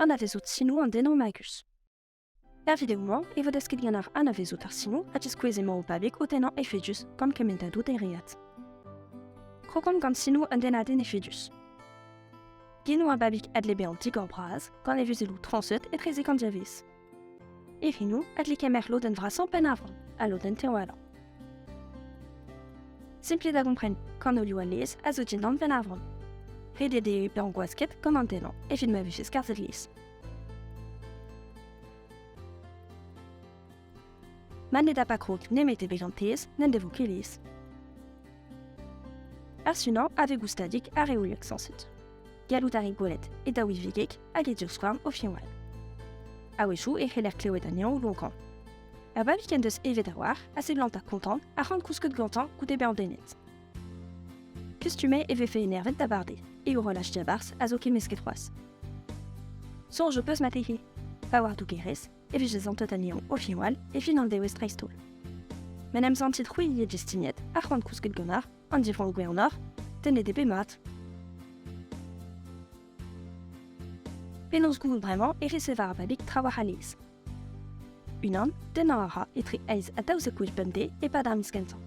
an avezut sinu an denno magus. Evidemment, e vod esket ganar an avezut ar sinu a tiskwezemañ o babig o tenan efedus gant kementadout e reat. Krokom gant sinu an denaden efedus. Genou an babig adlebe an digor braz, gant e vuzelou transet e treze gant diavez. E rinou adli kemer loden vrasan pen avron, a loden teoalan. Simple da gompren kan o liou a lez a zo din an pen avron. Rede de pe an gwasket gant an tenan, e vid ma vus karzet lez. Man ne da pa krog nemete begantez, nen de vo kelez. Ar sunan ave goustadik a reoliak sanset. Galout a rigolet et da ouivigek hag e skouarn o fienwal. A wechou e c'heller kleouet an ean o lonkan. Ar babik en deus evet a war, a se blant a kontan, a c'hant kousket gantan goude be an denet. Kustume e vefe enervet da barde, e o relach diabars a zo ket mesket c'hoaz. Son je peus matehe, pa war dou gerez, e vejez an tot an ean o fienwal e fin an deouez treistol. Men em zantit c'hwi e destignet, a c'hant kousket ganar, an difran o gweanor, tenet e be mat. Penaos gouvout bremañ e resevar ar babig trawar a lez. Unan, den an ara e tre eiz a daouz e kouj bemde e pad ar miskentan.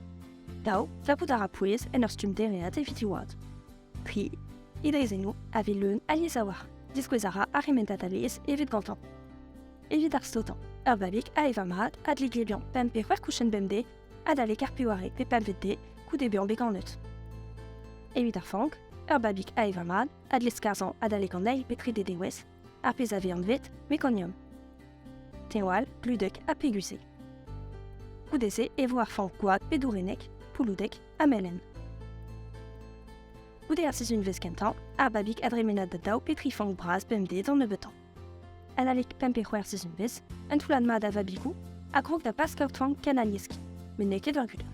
Dao, lapout ar a pouez en ur stum dereat e viti oad. Tri, idrezenou a ve leun a liez a war, diskwez ara a rementat a lez e vet gantan. Evit ar stotan, ur babig a eva mat ad li glebian pem pe c'hwer kouchen bemde ad ale karpeware pe pem vet koude bean bekan neut. Evit ar fank, ur babig a eva mat ad leskarzan ad ale kan eil pe tre de dewez, ar pez a ve an vet me konium. Teoal, gludek a peguse. Goudeze e vo ar fank gouad pe dourenek, pouloudek a melen. Goude ar sizun vez kentan, ar babig ad remenat da dao pe tri fank braz bemde dan nebetan. An alek pempe c'hwer sizun vez, un toulad mat a vabikou, a krog da pas kaout fank kan a lieski, men ne ket ur gud.